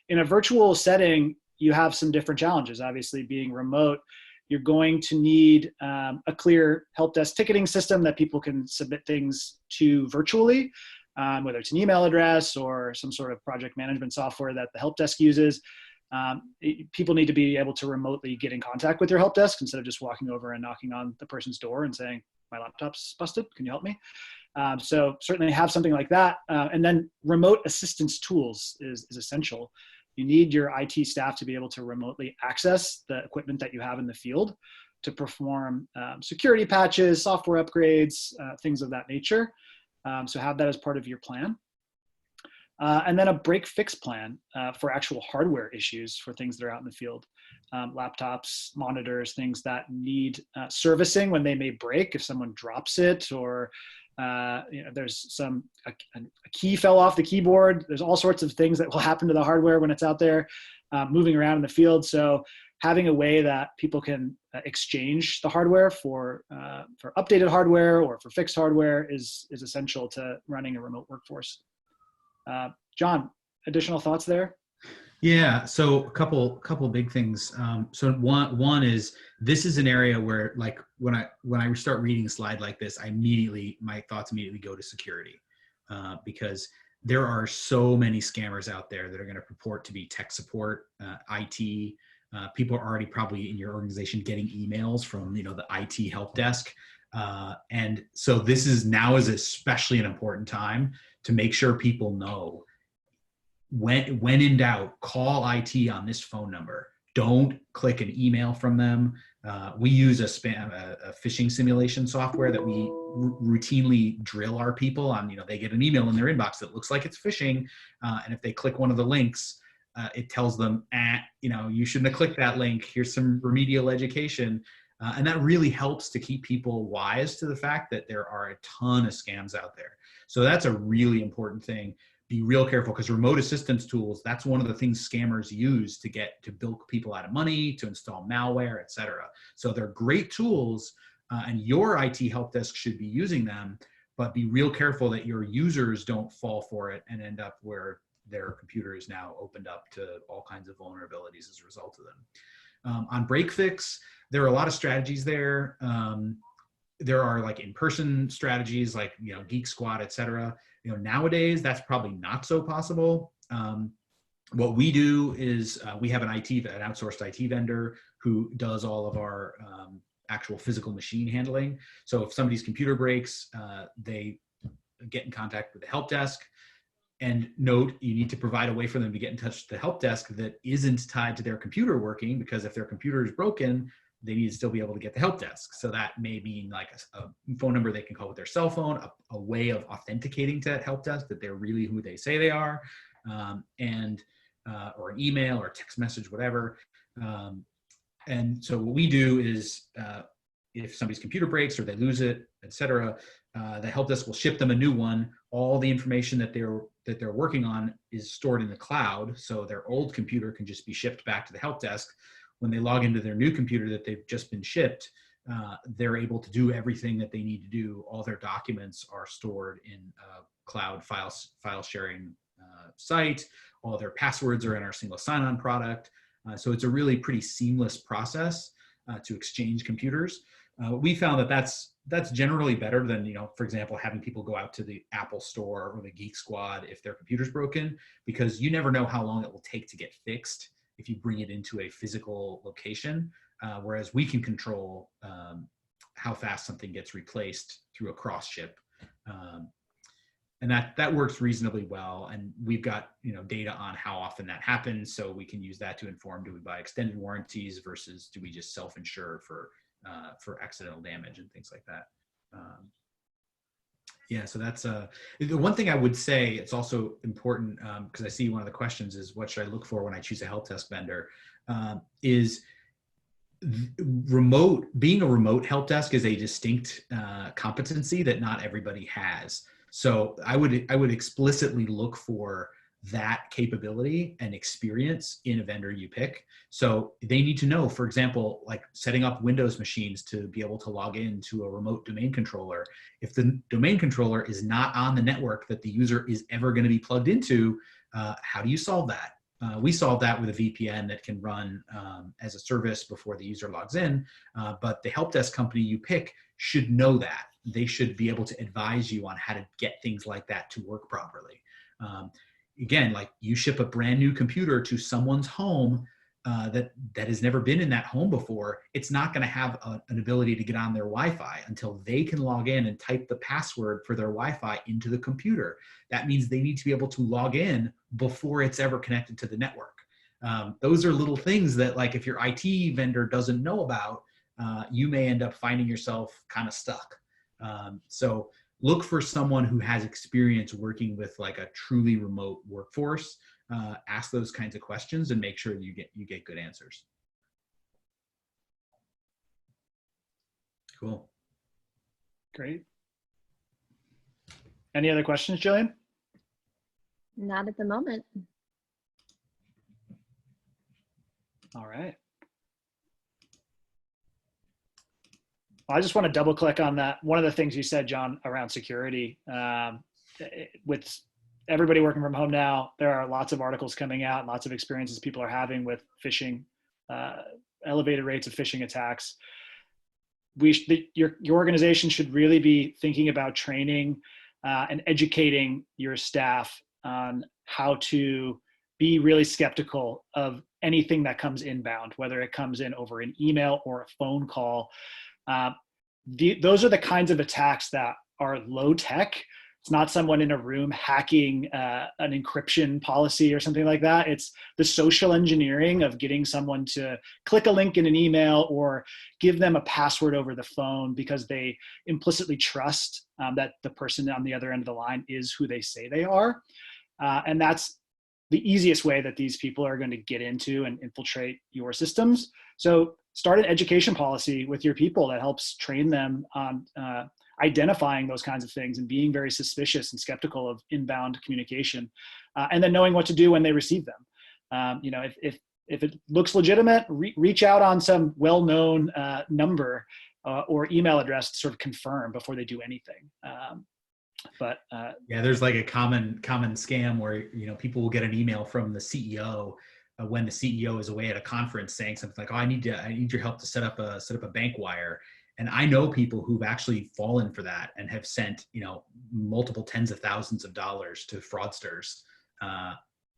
S1: In a virtual setting, you have some different challenges. Obviously, being remote, you're going to need a clear help desk ticketing system that people can submit things to virtually, whether it's an email address or some sort of project management software that the help desk uses. People need to be able to remotely get in contact with your help desk instead of just walking over and knocking on the person's door and saying, my laptop's busted, can you help me? So certainly have something like that. And then remote assistance tools is essential. You need your IT staff to be able to remotely access the equipment that you have in the field to perform security patches, software upgrades, things of that nature. So have that as part of your plan. And then a break fix plan for actual hardware issues for things that are out in the field. Laptops, monitors, things that need servicing when they may break if someone drops it, or there's a key fell off the keyboard. There's all sorts of things that will happen to the hardware when it's out there moving around in the field. So having a way that people can exchange the hardware for updated hardware or for fixed hardware is essential to running a remote workforce. John, additional thoughts there?
S2: Yeah, so a couple big things. So one is, this is an area where, like, when I start reading a slide like this, my thoughts immediately go to security, because there are so many scammers out there that are going to purport to be tech support, IT. People are already probably in your organization getting emails from the IT help desk, and so this is especially an important time to make sure people know, when in doubt, call IT on this phone number. Don't click an email from them. We use a phishing simulation software that we routinely drill our people on. They get an email in their inbox that looks like it's phishing, and if they click one of the links, it tells them, you shouldn't have clicked that link. Here's some remedial education. And that really helps to keep people wise to the fact that there are a ton of scams out there. So that's a really important thing. Be real careful, because remote assistance tools, that's one of the things scammers use to bilk people out of money, to install malware, etc. So they're great tools, and your IT help desk should be using them, but be real careful that your users don't fall for it and end up where their computer is now opened up to all kinds of vulnerabilities as a result of them. On break fix, there are a lot of strategies there. There are like in-person strategies like, Geek Squad, et cetera. Nowadays, that's probably not so possible. What we do is we have an outsourced IT vendor who does all of our actual physical machine handling. So if somebody's computer breaks, they get in contact with the help desk. And note, you need to provide a way for them to get in touch with the help desk that isn't tied to their computer working, because if their computer is broken, they need to still be able to get the help desk. So that may mean like a phone number they can call with their cell phone, a way of authenticating to that help desk that they're really who they say they are, or an email or text message, whatever. And so what we do is, if somebody's computer breaks or they lose it, et cetera, the help desk will ship them a new one. All the information that they're working on is stored in the cloud, so their old computer can just be shipped back to the help desk. When they log into their new computer that they've just been shipped, they're able to do everything that they need to do. All their documents are stored in a cloud file sharing site. All their passwords are in our single sign-on product. So it's a really pretty seamless process to exchange computers. We found that that's generally better than, for example, having people go out to the Apple Store or the Geek Squad if their computer's broken, because you never know how long it will take to get fixed if you bring it into a physical location, whereas we can control how fast something gets replaced through a cross ship. And that works reasonably well. And we've got data on how often that happens, so we can use that to inform, do we buy extended warranties versus do we just self-insure for accidental damage and things like that. Yeah, so that's the one thing I would say. It's also important, because I see one of the questions is, what should I look for when I choose a help desk vendor? Is being a remote help desk is a distinct competency that not everybody has. So I would explicitly look for that capability and experience in a vendor you pick. So they need to know, for example, like setting up Windows machines to be able to log into a remote domain controller. If the domain controller is not on the network that the user is ever going to be plugged into, how do you solve that? We solve that with a VPN that can run as a service before the user logs in, but the help desk company you pick should know that. They should be able to advise you on how to get things like that to work properly. Again, like you ship a brand new computer to someone's home that has never been in that home before, it's not going to have an ability to get on their Wi-Fi until they can log in and type the password for their Wi-Fi into the computer. That means they need to be able to log in before it's ever connected to the network. Those are little things that, like, if your IT vendor doesn't know about, you may end up finding yourself kind of stuck. So look for someone who has experience working with like a truly remote workforce. Ask those kinds of questions and make sure you get good answers. Cool.
S1: Great. Any other questions, Jillian?
S3: Not at the moment.
S1: All right. I just want to double click on that. One of the things you said, John, around security, with everybody working from home now, there are lots of articles coming out and lots of experiences people are having with phishing, elevated rates of phishing attacks. Your organization should really be thinking about training and educating your staff on how to be really skeptical of anything that comes inbound, whether it comes in over an email or a phone call. Those are the kinds of attacks that are low tech. It's not someone in a room hacking an encryption policy or something like that. It's the social engineering of getting someone to click a link in an email or give them a password over the phone because they implicitly trust that the person on the other end of the line is who they say they are. And that's the easiest way that these people are going to get into and infiltrate your systems. So start an education policy with your people that helps train them on identifying those kinds of things and being very suspicious and skeptical of inbound communication, and then knowing what to do when they receive them. If it looks legitimate, reach out on some well-known number or email address to sort of confirm before they do anything.
S2: Yeah, there's like a common scam where people will get an email from the CEO when the CEO is away at a conference saying something like, "Oh, I need your help to set up a bank wire." And I know people who've actually fallen for that and have sent multiple tens of thousands of dollars to fraudsters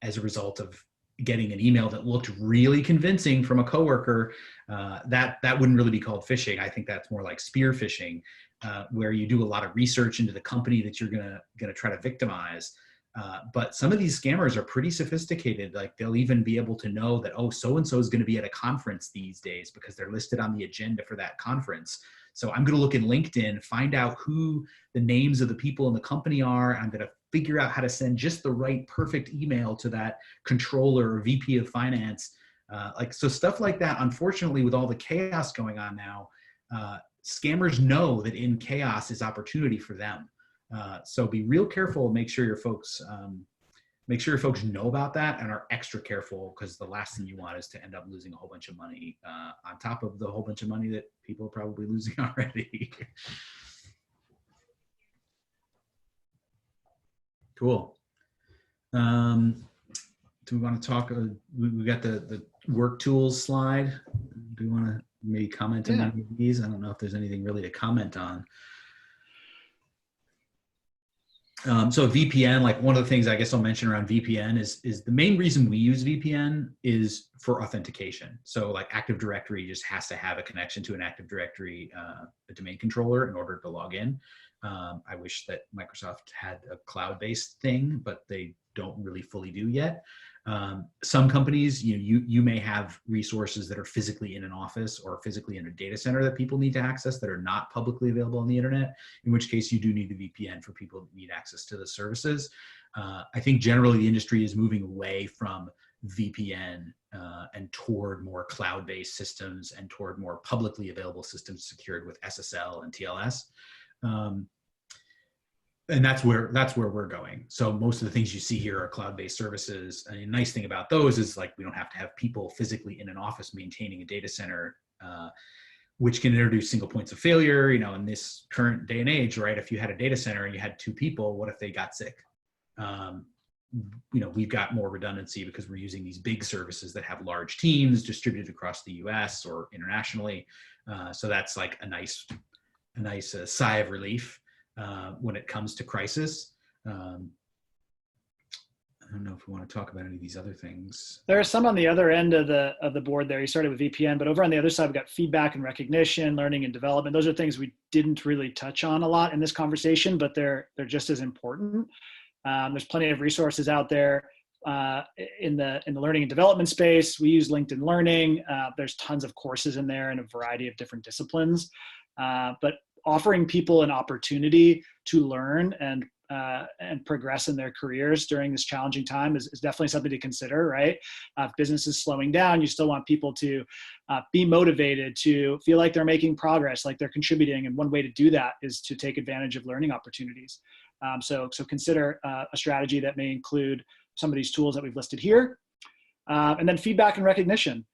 S2: as a result of getting an email that looked really convincing from a coworker. That wouldn't really be called phishing. I think that's more like spear phishing, where you do a lot of research into the company that you're gonna try to victimize. But some of these scammers are pretty sophisticated. Like they'll even be able to know that, oh, so-and-so is going to be at a conference these days because they're listed on the agenda for that conference. So I'm going to look in LinkedIn, find out who the names of the people in the company are. I'm going to figure out how to send just the right perfect email to that controller or VP of finance. So stuff like that, unfortunately, with all the chaos going on now, scammers know that in chaos is opportunity for them. So be real careful. Make sure your folks know about that and are extra careful, because the last thing you want is to end up losing a whole bunch of money on top of the whole bunch of money that people are probably losing already. Cool. Do we want to talk? We got the work tools slide. Do you want to maybe comment on any of these? I don't know if there's anything really to comment on. So VPN, like one of the things I guess I'll mention around VPN is the main reason we use VPN is for authentication. So like Active Directory just has to have a connection to an Active Directory, a domain controller, in order to log in. I wish that Microsoft had a cloud-based thing, but they don't really fully do yet. Some companies, you may have resources that are physically in an office or physically in a data center that people need to access that are not publicly available on the internet, in which case you do need a VPN for people that need access to the services. I think generally the industry is moving away from VPN and toward more cloud-based systems and toward more publicly available systems secured with SSL and TLS. And that's where we're going. So most of the things you see here are cloud-based services. And the nice thing about those is like we don't have to have people physically in an office maintaining a data center, which can introduce single points of failure. You know, in this current day and age, right? If you had a data center and you had 2 people, what if they got sick? You know, we've got more redundancy because we're using these big services that have large teams distributed across the U.S. or internationally. So that's like a nice sigh of relief when it comes to crisis. I don't know if we want to talk about any of these other things.
S1: There are some on the other end of the board there. You started with VPN, but over on the other side, we've got feedback and recognition, learning and development. Those are things we didn't really touch on a lot in this conversation, but they're just as important. There's plenty of resources out there in the learning and development space. We use LinkedIn Learning. There's tons of courses in there in a variety of different disciplines. But offering people an opportunity to learn and progress in their careers during this challenging time is definitely something to consider, right? If business is slowing down, you still want people to be motivated, to feel like they're making progress, like they're contributing. And one way to do that is to take advantage of learning opportunities. So consider a strategy that may include some of these tools that we've listed here. And then feedback and recognition.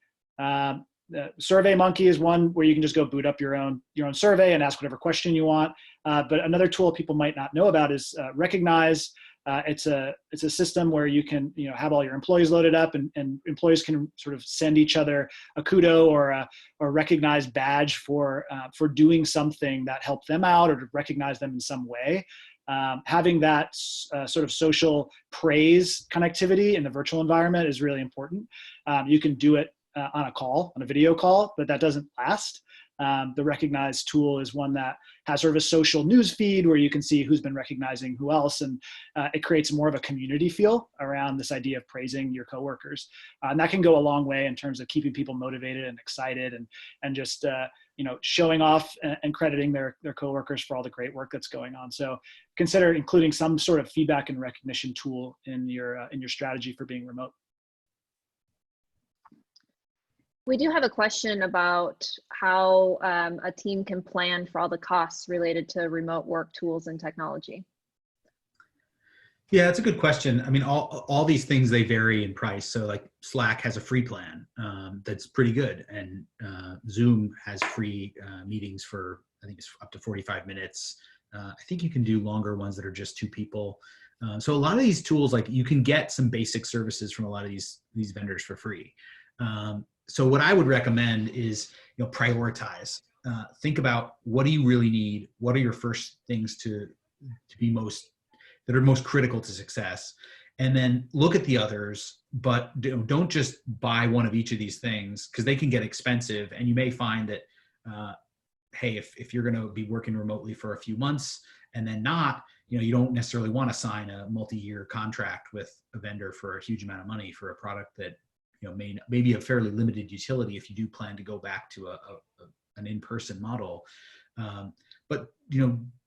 S1: SurveyMonkey is one where you can just go boot up your own survey and ask whatever question you want. But another tool people might not know about is Recognize. It's a system where you can have all your employees loaded up, and employees can sort of send each other a kudo or a Recognize badge for doing something that helped them out or to recognize them in some way. Having that sort of social praise connectivity in the virtual environment is really important. You can do it on a video call, but that doesn't last. The Recognize tool is one that has sort of a social news feed where you can see who's been recognizing who else, and it creates more of a community feel around this idea of praising your coworkers. And that can go a long way in terms of keeping people motivated and excited, and just showing off and crediting their coworkers for all the great work that's going on. So consider including some sort of feedback and recognition tool in your strategy for being remote.
S3: We do have a question about how a team can plan for all the costs related to remote work tools and technology.
S2: Yeah, that's a good question. I mean, all these things, they vary in price. So like Slack has a free plan that's pretty good. And Zoom has free meetings for, I think it's up to 45 minutes. I think you can do longer ones that are just 2 people. So a lot of these tools, like you can get some basic services from a lot of these vendors for free. So what I would recommend is, prioritize. Think about, what do you really need? What are your first things to be that are most critical to success? And then look at the others, but don't just buy one of each of these things, because they can get expensive. And you may find that, hey, if you're going to be working remotely for a few months and then not, you don't necessarily want to sign a multi-year contract with a vendor for a huge amount of money for a product that may be a fairly limited utility if you do plan to go back to an in-person model. But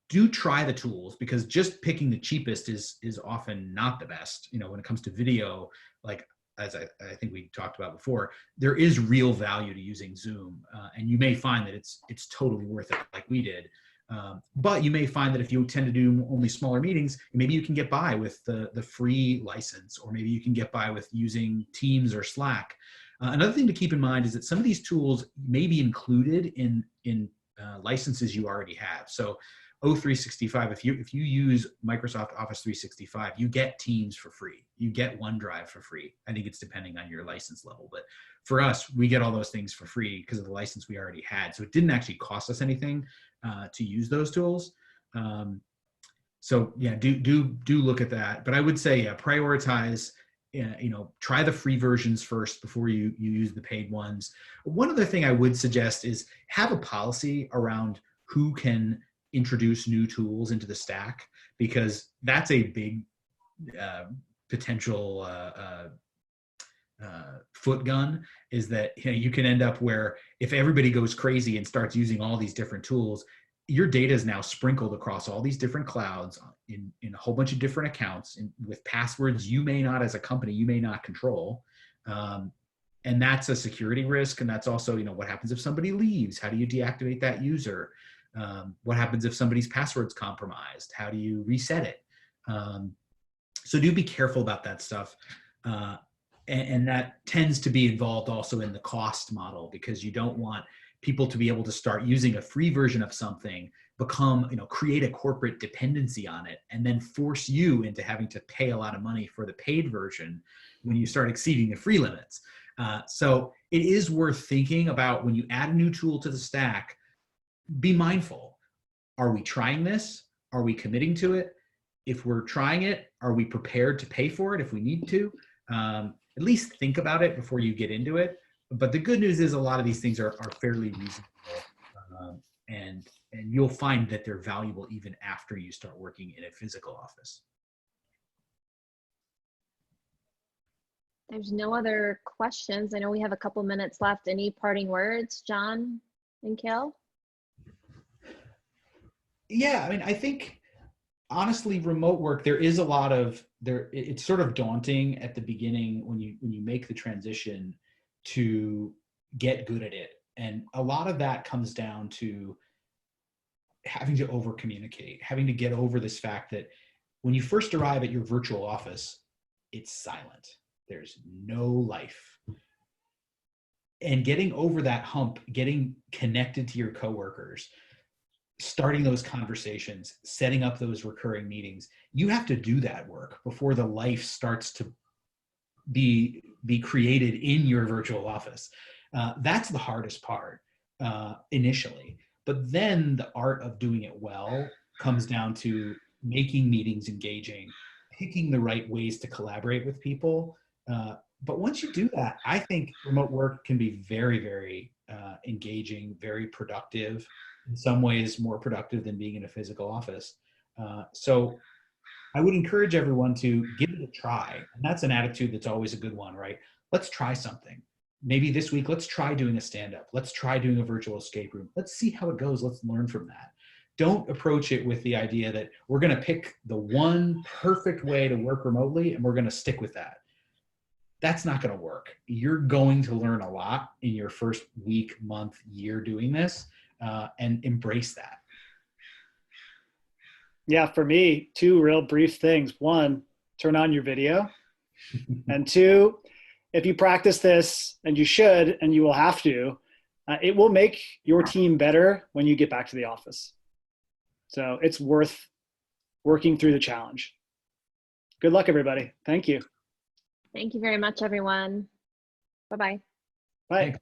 S2: do try the tools, because just picking the cheapest is often not the best. When it comes to video, like as I think we talked about before, there is real value to using Zoom, and you may find that it's totally worth it, like we did. But you may find that if you tend to do only smaller meetings, maybe you can get by with the free license, or maybe you can get by with using Teams or Slack. Another thing to keep in mind is that some of these tools may be included in licenses you already have. So O365, if you use Microsoft Office 365, you get Teams for free. You get OneDrive for free. I think it's depending on your license level. But for us, we get all those things for free because of the license we already had. So it didn't actually cost us anything to use those tools. So yeah, do look at that. But I would say, prioritize. Try the free versions first before you use the paid ones. One other thing I would suggest is have a policy around who can introduce new tools into the stack, because that's a big potential foot gun, is that you can end up where if everybody goes crazy and starts using all these different tools, your data is now sprinkled across all these different clouds in a whole bunch of different accounts with passwords you may not, as a company, you may not control. And that's a security risk. And that's also, what happens if somebody leaves? How do you deactivate that user? What happens if somebody's password's compromised? How do you reset it? So do be careful about that stuff. And that tends to be involved also in the cost model, because you don't want people to be able to start using a free version of something, create a corporate dependency on it, and then force you into having to pay a lot of money for the paid version when you start exceeding the free limits. So it is worth thinking about when you add a new tool to the stack. Be mindful. Are we trying this? Are we committing to it? If we're trying it, are we prepared to pay for it if we need to? At least think about it before you get into it. But the good news is a lot of these things are fairly reasonable, and you'll find that they're valuable even after you start working in a physical office.
S3: There's no other questions. I know we have a couple minutes left. Any parting words, John and Kel?
S2: Yeah, I mean, I think honestly, remote work, there is a lot of it's sort of daunting at the beginning when you make the transition to get good at it. And a lot of that comes down to having to over communicate, having to get over this fact that when you first arrive at your virtual office, it's silent. There's no life. And getting over that hump, getting connected to your coworkers, starting those conversations, setting up those recurring meetings, you have to do that work before the life starts to be created in your virtual office. That's the hardest part initially. But then the art of doing it well comes down to making meetings engaging, picking the right ways to collaborate with people. But once you do that, I think remote work can be very, very engaging, very productive, in some ways more productive than being in a physical office. So I would encourage everyone to give it a try. And that's an attitude that's always a good one, right? Let's try something. Maybe this week, let's try doing a stand-up. Let's try doing a virtual escape room. Let's see how it goes. Let's learn from that. Don't approach it with the idea that we're going to pick the one perfect way to work remotely and we're going to stick with that. That's not going to work. You're going to learn a lot in your first week, month, year doing this, and embrace that.
S1: Yeah, for me, two real brief things. One, turn on your video. And two, if you practice this, and you should, and you will have to, it will make your team better when you get back to the office. So it's worth working through the challenge. Good luck, everybody. Thank you.
S3: Thank you very much, everyone. Bye-bye.
S1: Bye.